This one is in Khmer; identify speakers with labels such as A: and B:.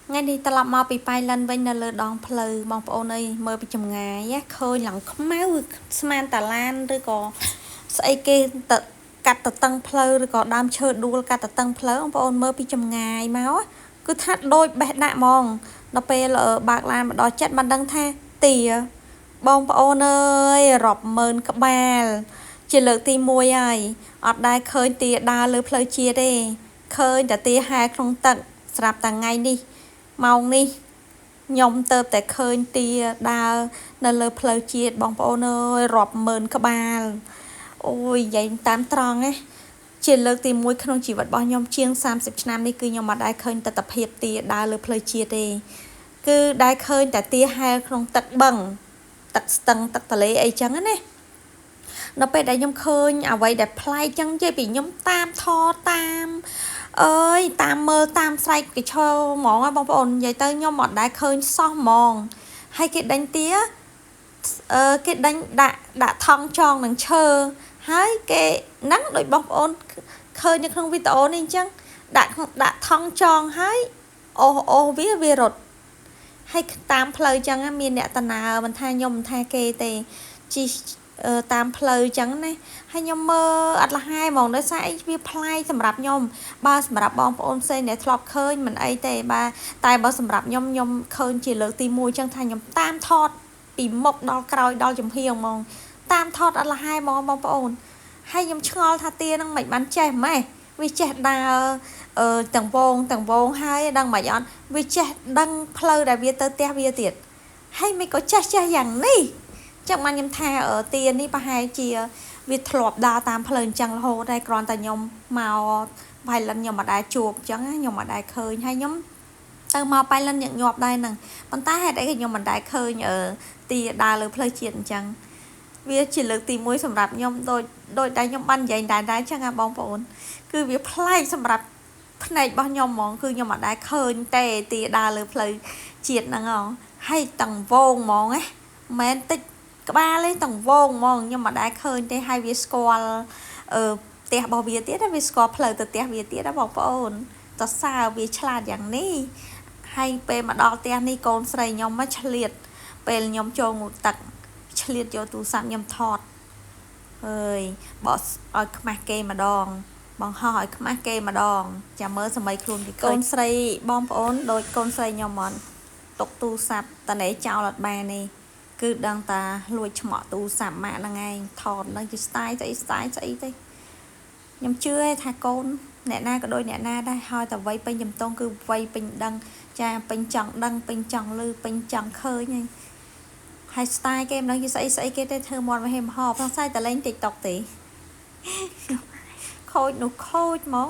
A: ngay đi ta làm mau bị bay lên với nơ lơ đòn pleu mong bộ nơi mơ bị chùm ngài á khơi lặng không máu sman tà lan rồi có xây kê tật cắt tật tăng pleu rồi có đam chơi đua cắt tật tăng pleu ông bộ mơ bị chùm ngài máu á cứ thắt đôi bẹt đạ mong nó pe là bạc lan mà đòi chết bằng đăng tha tìa bong bộ nơi rọp mơn các bà chỉ lỡ tim môi ai ở đây khơi tìa đa lỡ pleu chia đi khơi đã tìa hai không tận sạp tàng ngay đi mong đi nhom tơ tại khơi tia đa nơi lơ pleu chia bong bóng ơi rọp mơn các bà ôi vậy tám tròn ấy chỉ lơ tìm mũi không chỉ vật bao nhom chiêng 30 năm đi cứ nhom mà đại khơi tập hiệp tia đa lơ pleu chia đi cứ đại khơi tại tia hai không tật bằng tật tầng tật tờ lệ ấy chẳng ấy nóไปได้ยมเคยเอาไว้แต่พลายจังใจปียมตามทอตามเอ้ยตามเมอตามใส่cái cho mónบางคนvậy tới nhom mọtได้เคยซ่อมองให้cái đánh tía cái đánh đã thong tròn đằng chờ hay cái nắng đội bóng ôn khơi như không video nên chăng đã thong tròn hay ô vía vía rột hay tam plei chăng á miền nẹt tà nà mình thay nhom thay kê tê chi tam plei chăng này hay nhom mơ ăn là hai món đó sai vi pleiสำหรับnhom ba สำหรับบองปอนเซนเนี่ยทลอบเคยมันไอเตba ตายบ่สำหรับnhomเคยchỉលើទី1ចឹងថាញោមតាមថតពីមុខដល់ក្រោយដល់ចំហៀងហ្មងតាមថតអត់លហើយហ្មងបងប្អូនហើយខ្ញុំឆ្ងល់ថាទានឹងមិនបានចេះម៉េះវាចេះដើរទាំងវងហើយដឹងមិនអត់វាចេះដឹងផ្លូវដែលវាទៅផ្ទះវាទៀតហើយមិនក៏ចេះយ៉ាងនេះចឹងបានខ្ញុំថាទានេះប្រហែលជាវាធ្លាប់ដើរតាមផ្លូវអញ្ចឹងរហូតតែគ្រាន់តែខ្ញុំមកបាយលិនខ្ញុំមិនដែរជួបអញ្ចឹងខ្ញុំមិនដែរឃើញហើយខ្ញុំទៅមកបាយលិនញឹកញាប់ដែរហ្នឹងប៉ុន្តែហេតុអីខ្ញុំមិនដែរឃើញទាដើរលើផ្លូវជាតិអញ្ចឹងវាជាលើកទី1សម្រាប់ខ្ញុំដូចតែខ្ញុំបាននិយាយដែរចឹងណាបងប្អូនគឺវាប្លែកសម្រាប់ផ្នែករបស់ខ្ញុំហ្មងគឺខ្ញុំអត់ដែរឃើញទេទាដើរលើផ្លូវជាតិហ្នឹងហ៎ហើយតង្វងហ្មងណាមិនមែនតិចក្បាលទេតង្វងហ្មងខ្ញុំអត់ដែរឃើញទេហើយវាស្គាល់ផ្ទះរបស់វាទៀតវាស្គាល់ផ្លូវទៅផ្ទះវាទៀតណាបងប្អូនតសើវាឆ្លាតយ៉ាងនេះហើយពេលមកដល់ផ្ទះនេះកូនស្រីខ្ញុំមកឆ្លៀតពេលខ្ញុំចូលងូតទឹកឆ្លៀតយកទូរស័ព្ទខ្ញុំថតអើយបោះឲ្យខ្មាស់គេម្ដងបងហោះឲ្យខ្មាស់គេម្ដងចាំមើលសម័យខ្លួនគេកូនស្រីបងប្អូនដូចកូនស្រីខ្ញុំអត់ទុកទូរស័ព្ទតនេចោលអត់បានទេគឺដឹងតាលួចឆ្មក់ទូរស័ព្ទម៉ាក់ហ្នឹងឯងថតហ្នឹងជា style ស្អីទេខ្ញុំជឿថាកូនអ្នកណាក៏ដូចអ្នកណាដែរហើយតែវ័យពេញចំតងគឺវ័យពេញដឹងចាពេញចង់ដឹងពេញចង់ឮពេញចង់ឃើញហើយ style គេមិនដឹងជាស្អីគេទេធ្វើមាត់មកហេមហោផងស្អីតែលេង TikTok ទេខូចនោះខូចហ្មង